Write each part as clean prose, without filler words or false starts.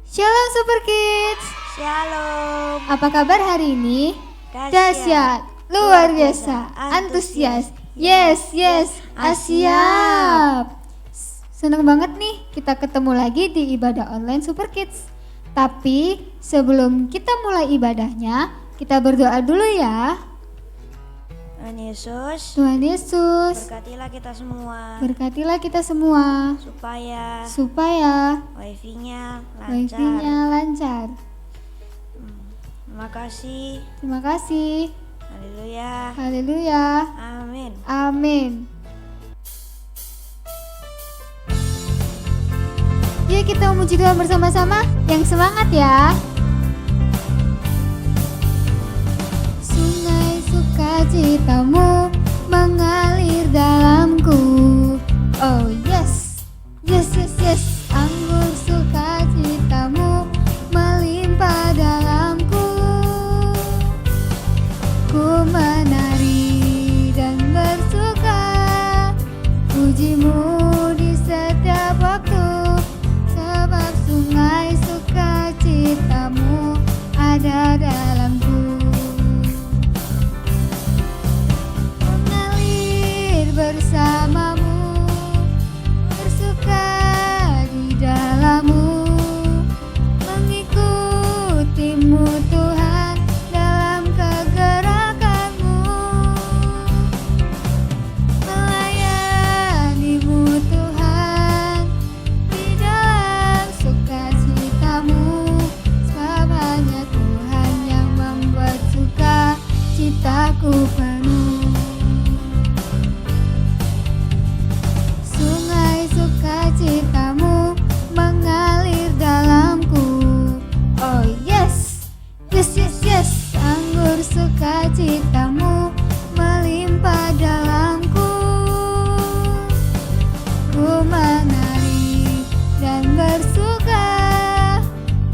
Shalom Super Kids. Shalom. Apa kabar hari ini? Dahsyat, luar biasa, antusias. Yes, siap. Seneng banget nih kita ketemu lagi di ibadah online Super Kids. Tapi sebelum kita mulai ibadahnya, kita berdoa dulu ya. Tuhan Yesus, berkatilah kita berkatilah kita semua semua supaya wifi-nya lancar. lancar. Terima kasih. Haleluya. Haleluya. Amin. Amin. Yuk kita memuji Tuhan bersama-sama. Yang semangat ya. Sungai sukacitamu mengalir dalamku. Oh yes. Anggur sukacitamu melimpah dalamku. Ku menari dan bersuka, pujimu di setiap waktu. Sebab sungai sukacitamu ada dalamku. Mengalir bersamamu, bersuka di dalammu, mengikutimu Tuhan dalam kegerakanmu, melayanimu Tuhan di dalam sukacitamu. Sebab hanya Tuhan yang membuat sukacitaku penuh. Sungai sukacitamu mengalir dalamku. Oh yes. Anggur sukacitamu melimpah dalamku. Ku menari dan bersuka,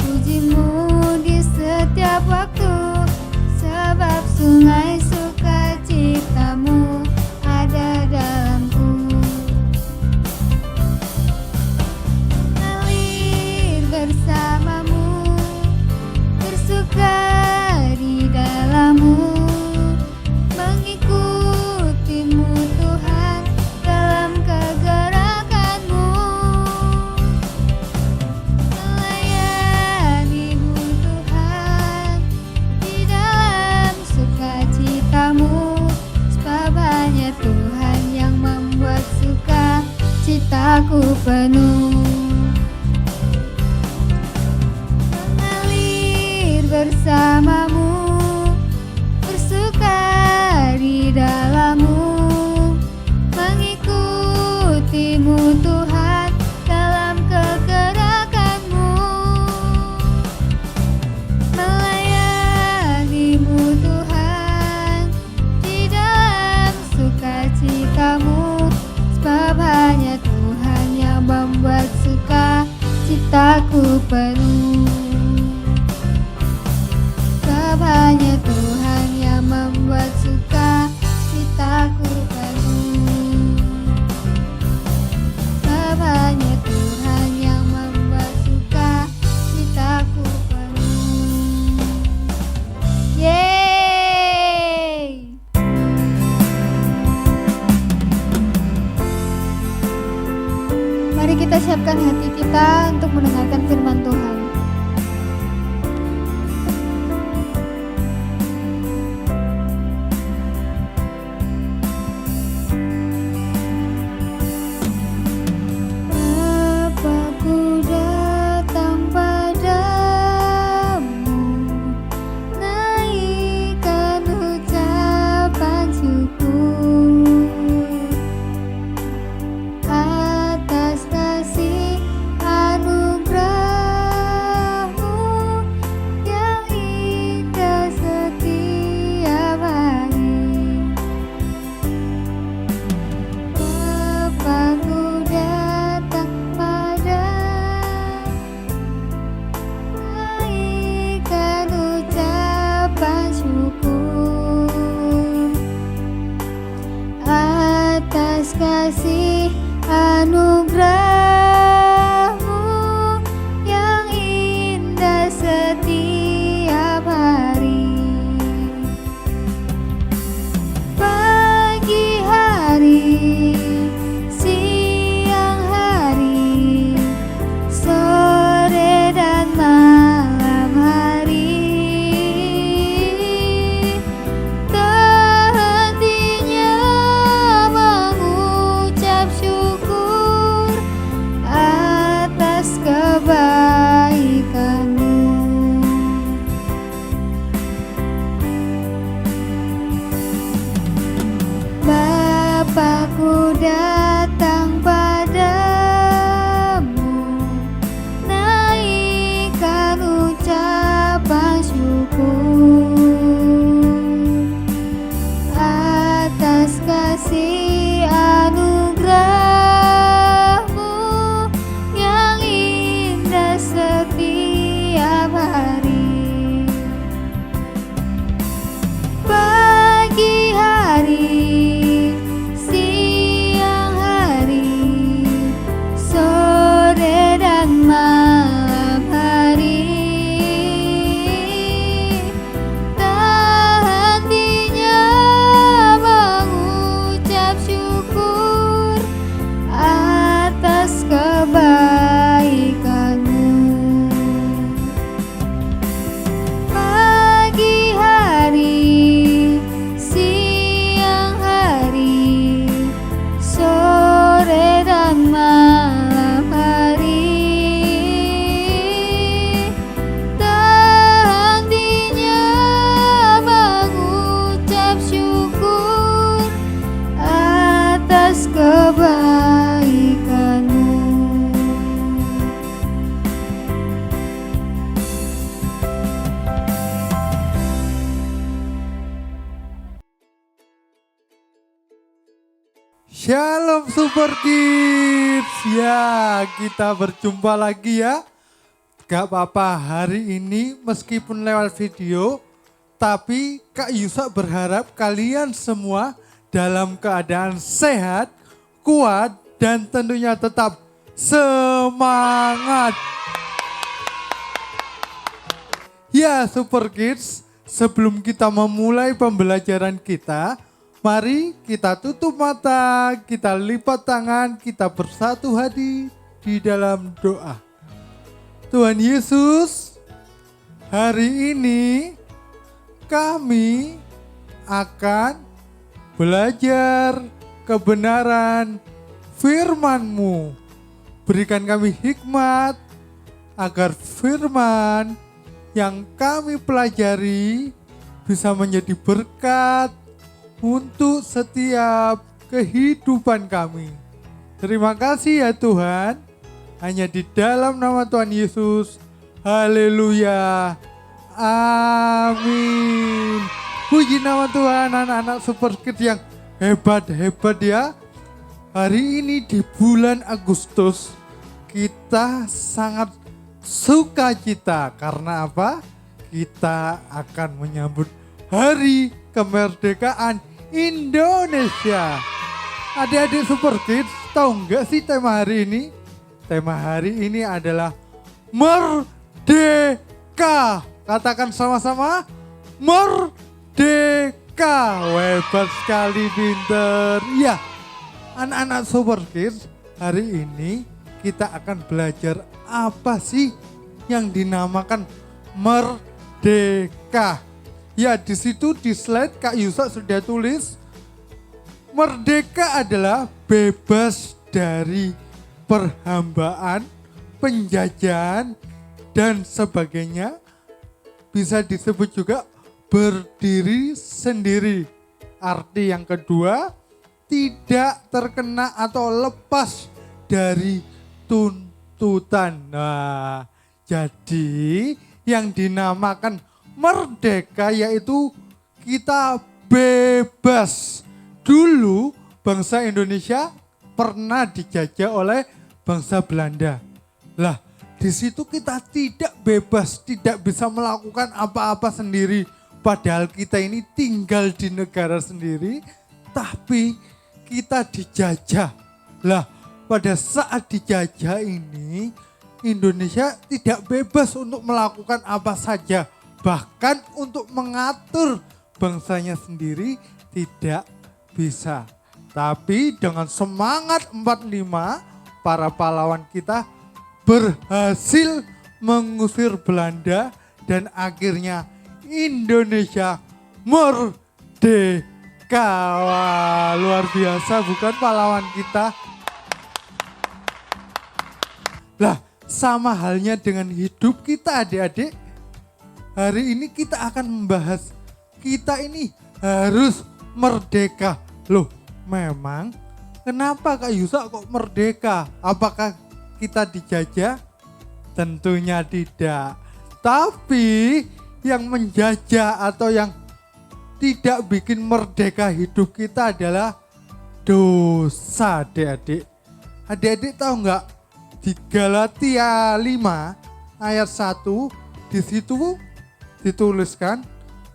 pujimu di setiap waktu. Sebab sungai sukacitamu ada dalamku. Mengalir bersamamu, bersuka di dalammu, mengikutimu Tuhan dalam kegerakanmu, melayanimu Tuhan di dalam sukacitamu. Sebab hanya Tuhan yang membuat sukacitaku penuh. Mengalir bersamamu, bersuka di dalammu, mengikutimu Tuhan dalam kegerakanmu, melayanimu Tuhan di dalam sukacitamu. Sebab hanya Tuhan yang membuat sukacitaku penuh. Sebab hanya Tuhan yang membuat sukacitaku penuh. Sebab hanya Tuhan yang membuat sukacitaku penuh. Yeay. Mari kita siapkan hati kita untuk mendengarkan firman Tuhan. Bapakku datang padamu, naikkan ucapan syukur atas kasih anugerah Shalom Super Kids. Ya, kita berjumpa lagi ya. Gak apa-apa, hari ini meskipun lewat video, tapi Kak Yusak berharap kalian semua dalam keadaan sehat, kuat, dan tentunya tetap semangat. Ya Super Kids, sebelum kita memulai pembelajaran kita, mari kita tutup mata, kita lipat tangan, kita bersatu hati di dalam doa. Tuhan Yesus, hari ini kami akan belajar kebenaran firman-Mu. Berikan kami hikmat agar firman yang kami pelajari bisa menjadi berkat untuk setiap kehidupan kami. Terima kasih ya Tuhan. Hanya di dalam nama Tuhan Yesus. Haleluya. Amin. Puji nama Tuhan, anak-anak Super Kids yang hebat-hebat ya. Hari ini di bulan Agustus kita sangat sukacita. Karena apa? Kita akan menyambut Hari Kemerdekaan Indonesia. Adik-adik Super Kids, tahu nggak sih tema hari ini? Tema hari ini adalah merdeka. Katakan sama-sama, merdeka. Hebat sekali, pinter. Ya, anak-anak Super Kids, hari ini kita akan belajar apa sih yang dinamakan merdeka. Ya, di situ di slide Kak Yusak sudah tulis, merdeka adalah bebas dari perhambaan, penjajahan, dan sebagainya. Bisa disebut juga berdiri sendiri. Arti yang kedua, tidak terkena atau lepas dari tuntutan. Nah, jadi yang dinamakan merdeka yaitu kita bebas. Dulu bangsa Indonesia pernah dijajah oleh bangsa Belanda. Lah, di situ kita tidak bebas, tidak bisa melakukan apa-apa sendiri. Padahal kita ini tinggal di negara sendiri, tapi kita dijajah. Lah, pada saat dijajah ini, Indonesia tidak bebas untuk melakukan apa saja. Bahkan untuk mengatur bangsanya sendiri tidak bisa. Tapi dengan semangat 45, para pahlawan kita berhasil mengusir Belanda dan akhirnya Indonesia merdeka. Wah, luar biasa bukan pahlawan kita? Lah, sama halnya dengan hidup kita adik-adik. Hari ini kita akan membahas kita ini harus merdeka. Loh, memang kenapa Kak Yusak kok merdeka? Apakah kita dijajah? Tentunya tidak. Tapi yang menjajah atau yang tidak bikin merdeka hidup kita adalah dosa, adik-adik. Adik-adik tahu nggak? Di Galatia 5 ayat 1 di situ dituliskan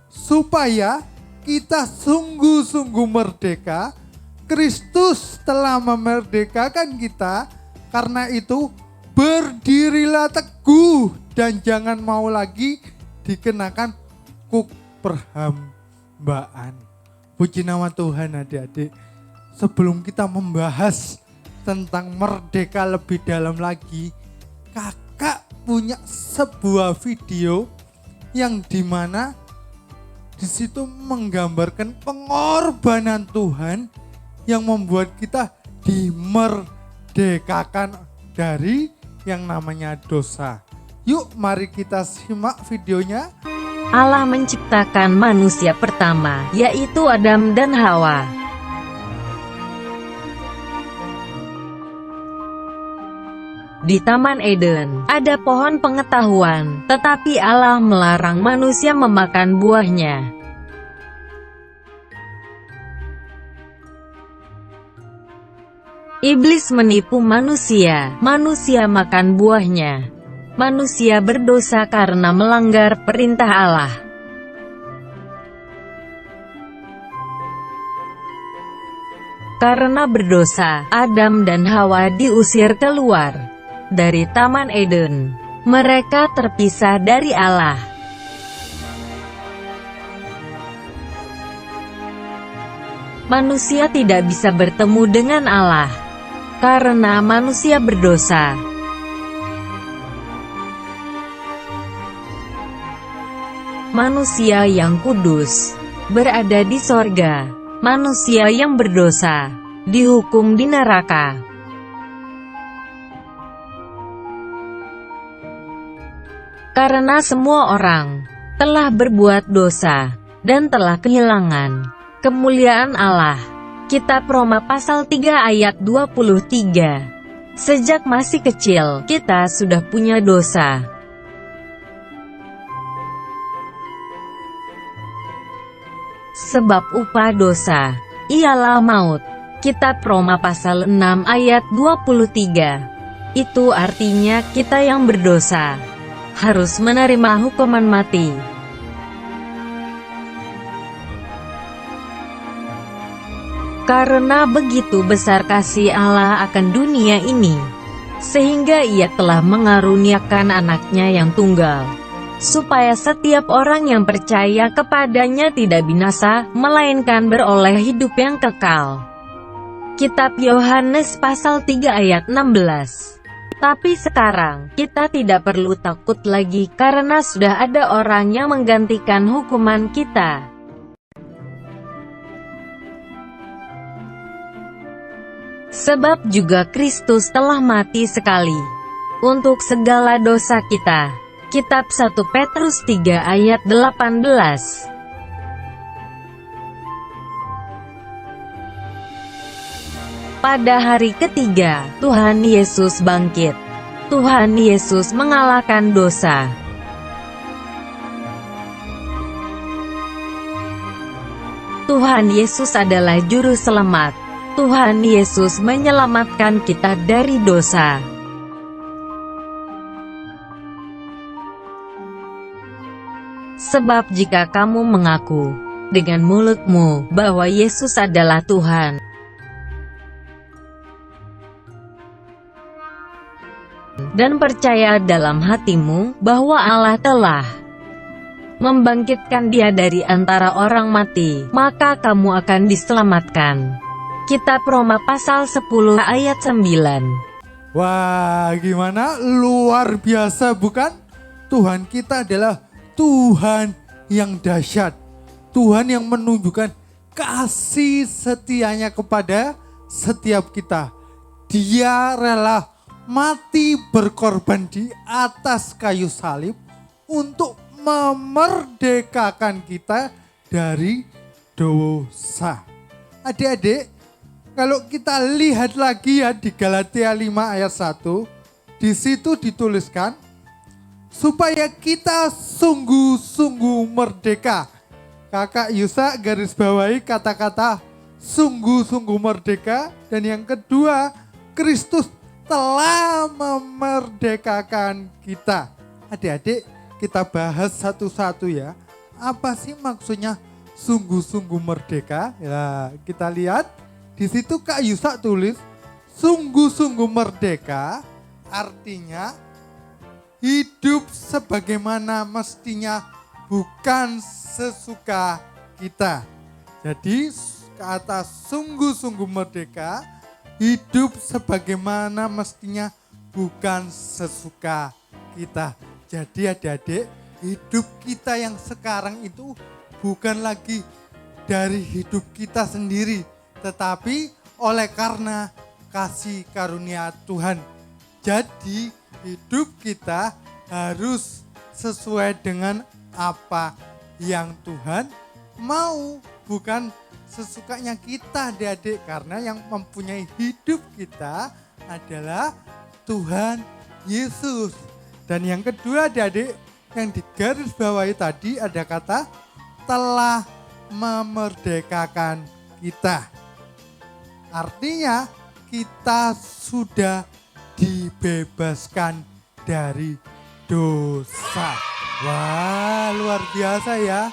supaya kita sungguh-sungguh merdeka. Kristus telah memerdekakan kita, karena itu berdirilah teguh dan jangan mau lagi dikenakan kuk perhambaan. Puji nama Tuhan adik-adik. Sebelum kita membahas tentang merdeka lebih dalam lagi, kakak punya sebuah video yang dimana di situ menggambarkan pengorbanan Tuhan yang membuat kita dimerdekakan dari yang namanya dosa. Yuk mari kita simak videonya. Allah menciptakan manusia pertama, yaitu Adam dan Hawa. Di Taman Eden, ada pohon pengetahuan, tetapi Allah melarang manusia memakan buahnya. Iblis menipu manusia, manusia makan buahnya. Manusia berdosa karena melanggar perintah Allah. Karena berdosa, Adam dan Hawa diusir keluar dari Taman Eden. Mereka terpisah dari Allah. Manusia tidak bisa bertemu dengan Allah karena manusia berdosa. Manusia yang kudus berada di sorga. Manusia yang berdosa dihukum di neraka. Karena semua orang telah berbuat dosa dan telah kehilangan kemuliaan Allah. Kitab Roma pasal 3 ayat 23. Sejak masih kecil, kita sudah punya dosa. Sebab upah dosa ialah maut. Kitab Roma pasal 6 ayat 23. Itu artinya kita yang berdosa harus menerima hukuman mati. Karena begitu besar kasih Allah akan dunia ini, sehingga Ia telah mengaruniakan anaknya yang tunggal, supaya setiap orang yang percaya kepadanya tidak binasa, melainkan beroleh hidup yang kekal. Kitab Yohanes pasal 3 ayat 16. Tapi sekarang, kita tidak perlu takut lagi karena sudah ada orang yang menggantikan hukuman kita. Sebab juga Kristus telah mati sekali untuk segala dosa kita. Kitab 1 Petrus 3 ayat 18. Pada hari ketiga, Tuhan Yesus bangkit. Tuhan Yesus mengalahkan dosa. Tuhan Yesus adalah juru selamat. Tuhan Yesus menyelamatkan kita dari dosa. Sebab jika kamu mengaku dengan mulutmu bahwa Yesus adalah Tuhan, dan percaya dalam hatimu bahwa Allah telah membangkitkan Dia dari antara orang mati, maka kamu akan diselamatkan. Kitab Roma pasal 10 ayat 9. Wah, gimana? Luar biasa bukan? Tuhan kita adalah Tuhan yang dahsyat. Tuhan yang menunjukkan kasih setianya kepada setiap kita. Dia rela mati berkorban di atas kayu salib untuk memerdekakan kita dari dosa. Adik-adik, kalau kita lihat lagi ya di Galatia 5 ayat 1, di situ dituliskan supaya kita sungguh-sungguh merdeka. Kakak Yusa garis bawahi kata-kata sungguh-sungguh merdeka. Dan yang kedua, Kristus telah memerdekakan kita. Adik-adik, kita bahas satu-satu ya. Apa sih maksudnya sungguh-sungguh merdeka? Ya, kita lihat. Di situ Kak Yusa tulis, sungguh-sungguh merdeka artinya hidup sebagaimana mestinya, bukan sesuka kita. Jadi kata sungguh-sungguh merdeka, hidup sebagaimana mestinya, bukan sesuka kita. Jadi adik-adik, hidup kita yang sekarang itu bukan lagi dari hidup kita sendiri, tetapi oleh karena kasih karunia Tuhan. Jadi hidup kita harus sesuai dengan apa yang Tuhan mau, bukan sesukanya kita adik-adik. Karena yang mempunyai hidup kita adalah Tuhan Yesus. Dan yang kedua adik-adik, yang digaris bawahi tadi ada kata telah memerdekakan kita. Artinya kita sudah dibebaskan dari dosa. Wah, luar biasa ya.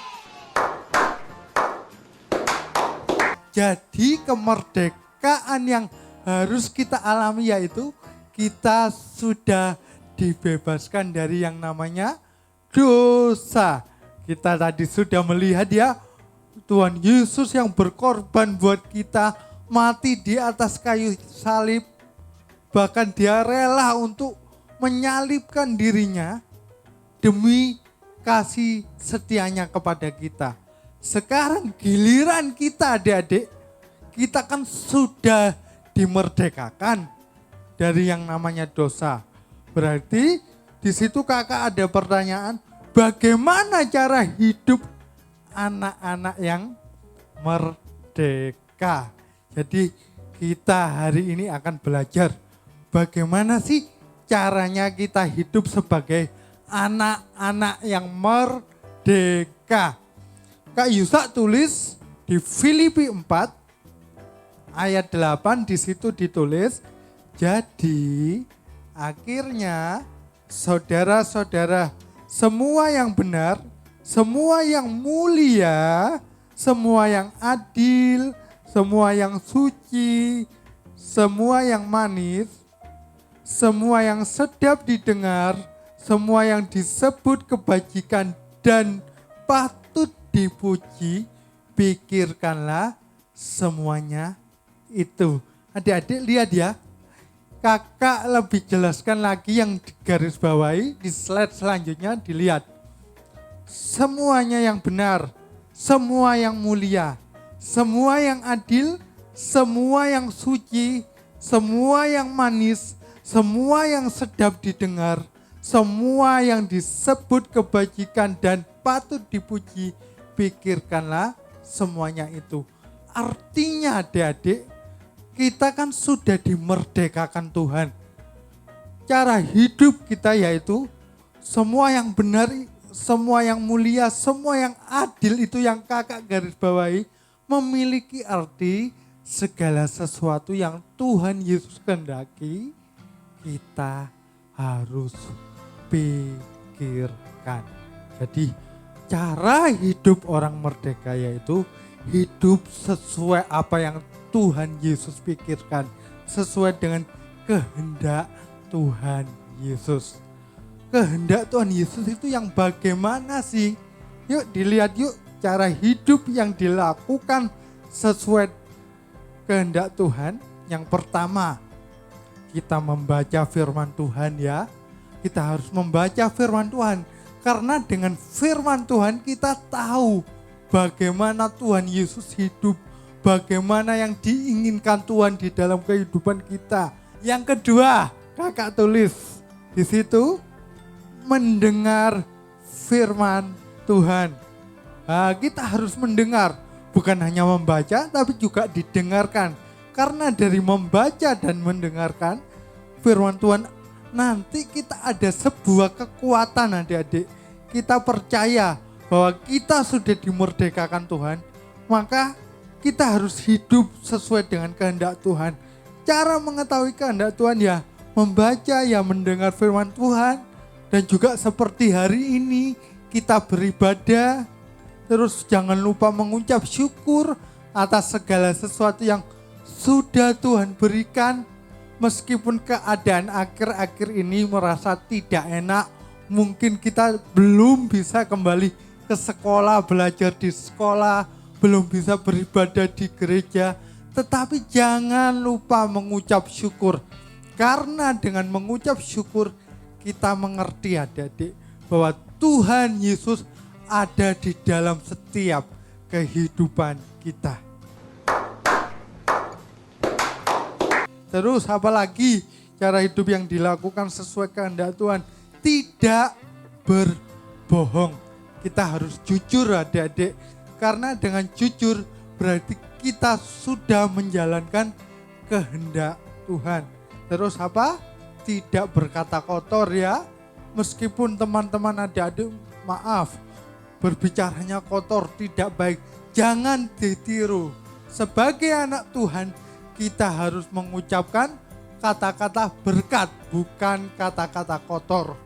Jadi kemerdekaan yang harus kita alami yaitu kita sudah dibebaskan dari yang namanya dosa. Kita tadi sudah melihat ya, Tuhan Yesus yang berkorban buat kita, mati di atas kayu salib. Bahkan dia rela untuk menyalibkan dirinya demi kasih setianya kepada kita. Sekarang giliran kita adik-adik, kita kan sudah dimerdekakan dari yang namanya dosa. Berarti di situ kakak ada pertanyaan, bagaimana cara hidup anak-anak yang merdeka? Jadi kita hari ini akan belajar bagaimana sih caranya kita hidup sebagai anak-anak yang merdeka. Kak Yusa tulis di Filipi 4 ayat 8, di situ ditulis, jadi akhirnya saudara-saudara, semua yang benar, semua yang mulia, semua yang adil, semua yang suci, semua yang manis, semua yang sedap didengar, semua yang disebut kebajikan dan patut dipuji, pikirkanlah semuanya itu. Adik-adik lihat ya, kakak lebih jelaskan lagi yang digaris bawahi di slide selanjutnya, dilihat. Semuanya yang benar, semua yang mulia, semua yang adil, semua yang suci, semua yang manis, semua yang sedap didengar, semua yang disebut kebajikan dan patut dipuji, pikirkanlah semuanya itu. Artinya adik-adik, kita kan sudah dimerdekakan Tuhan. Cara hidup kita yaitu semua yang benar, semua yang mulia, semua yang adil, itu yang kakak garis bawahi, memiliki arti segala sesuatu yang Tuhan Yesus kehendaki kita harus pikirkan. Jadi cara hidup orang merdeka yaitu hidup sesuai apa yang Tuhan Yesus pikirkan, sesuai dengan kehendak Tuhan Yesus. Kehendak Tuhan Yesus itu yang bagaimana sih? Yuk dilihat yuk cara hidup yang dilakukan sesuai kehendak Tuhan. Yang pertama, kita membaca firman Tuhan ya. Kita harus membaca firman Tuhan. Karena dengan firman Tuhan kita tahu bagaimana Tuhan Yesus hidup, bagaimana yang diinginkan Tuhan di dalam kehidupan kita. Yang kedua, kakak tulis di situ, mendengar firman Tuhan. Nah, kita harus mendengar, bukan hanya membaca tapi juga didengarkan. Karena dari membaca dan mendengarkan firman Tuhan, nanti kita ada sebuah kekuatan adik-adik. Kita percaya bahwa kita sudah dimerdekakan Tuhan, maka kita harus hidup sesuai dengan kehendak Tuhan. Cara mengetahui kehendak Tuhan ya membaca, ya mendengar firman Tuhan. Dan juga seperti hari ini kita beribadah, terus jangan lupa mengucap syukur atas segala sesuatu yang sudah Tuhan berikan. Meskipun keadaan akhir-akhir ini merasa tidak enak, mungkin kita belum bisa kembali ke sekolah, belajar di sekolah, belum bisa beribadah di gereja, tetapi jangan lupa mengucap syukur. Karena dengan mengucap syukur kita mengerti adik-adik bahwa Tuhan Yesus ada di dalam setiap kehidupan kita. Terus apalagi cara hidup yang dilakukan sesuai kehendak Tuhan? Tidak berbohong. Kita harus jujur adik-adik. Karena dengan jujur berarti kita sudah menjalankan kehendak Tuhan. Terus apa? Tidak berkata kotor ya. Meskipun teman-teman adik-adik maaf, berbicaranya kotor, tidak baik. Jangan ditiru. Sebagai anak Tuhan, kita harus mengucapkan kata-kata berkat, bukan kata-kata kotor.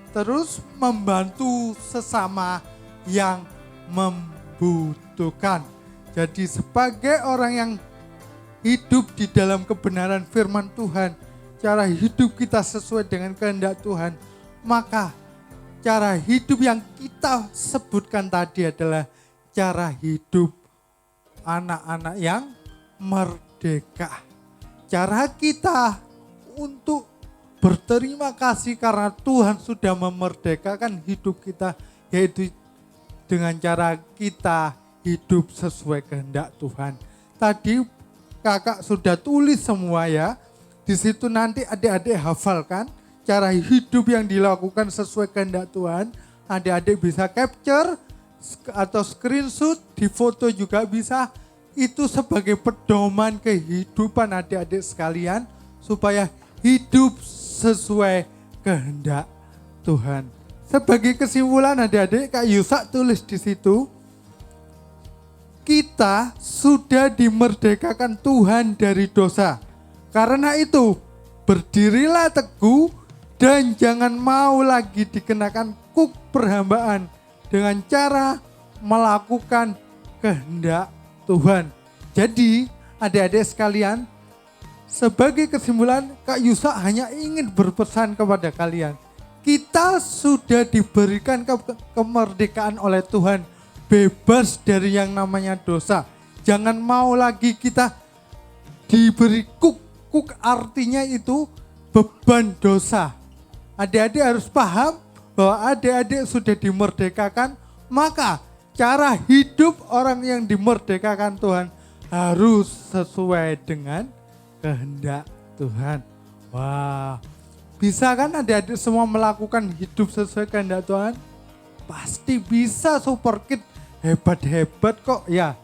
Terus membantu sesama yang membutuhkan. Jadi sebagai orang yang hidup di dalam kebenaran firman Tuhan, cara hidup kita sesuai dengan kehendak Tuhan, maka cara hidup yang kita sebutkan tadi adalah cara hidup anak-anak yang merdeka. Cara kita untuk berterima kasih karena Tuhan sudah memerdekakan hidup kita, yaitu dengan cara kita hidup sesuai kehendak Tuhan. Tadi kakak sudah tulis semua ya. Di situ nanti adik-adik hafalkan cara hidup yang dilakukan sesuai kehendak Tuhan. Adik-adik bisa capture atau screenshot, di foto juga bisa. Itu sebagai pedoman kehidupan adik-adik sekalian supaya hidup sesuai kehendak Tuhan. Sebagai kesimpulan adik-adik, Kak Yusak tulis di situ, kita sudah dimerdekakan Tuhan dari dosa. Karena itu, berdirilah teguh dan jangan mau lagi dikenakan kuk perhambaan dengan cara melakukan kehendak Tuhan. Jadi adik-adik sekalian, sebagai kesimpulan Kak Yusak hanya ingin berpesan kepada kalian. Kita sudah diberikan kemerdekaan oleh Tuhan, bebas dari yang namanya dosa. Jangan mau lagi kita diberi kuk artinya itu beban dosa. Adik-adik harus paham bahwa adik-adik sudah dimerdekakan, maka cara hidup orang yang dimerdekakan Tuhan harus sesuai dengan kehendak Tuhan. Wah, bisa kan adik-adik semua melakukan hidup sesuai kehendak Tuhan? Pasti bisa, Super Kid hebat-hebat kok ya.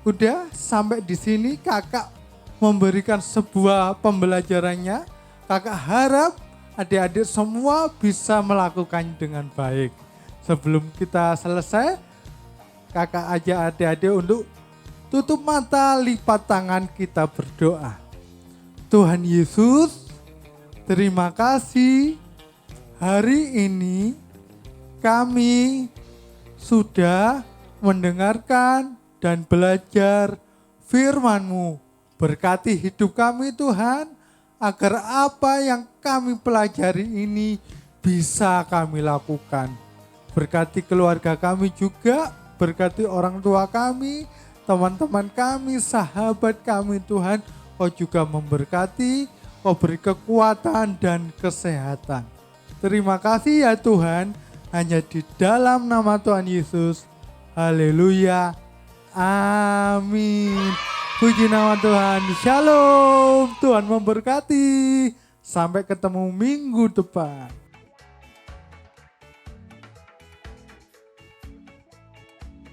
Udah sampai di sini kakak memberikan sebuah pembelajarannya. Kakak harap adik-adik semua bisa melakukan dengan baik. Sebelum kita selesai, kakak ajak adik-adik untuk tutup mata, lipat tangan, kita berdoa. Tuhan Yesus, terima kasih hari ini kami sudah mendengarkan dan belajar firman-Mu. Berkati hidup kami Tuhan, agar apa yang kami pelajari ini bisa kami lakukan. Berkati keluarga kami juga, berkati orang tua kami, teman-teman kami, sahabat kami Tuhan. Kau juga memberkati, Kau beri kekuatan dan kesehatan. Terima kasih ya Tuhan, hanya di dalam nama Tuhan Yesus. Haleluya. Amin. Puji nama Tuhan. Shalom. Tuhan memberkati. Sampai ketemu minggu depan.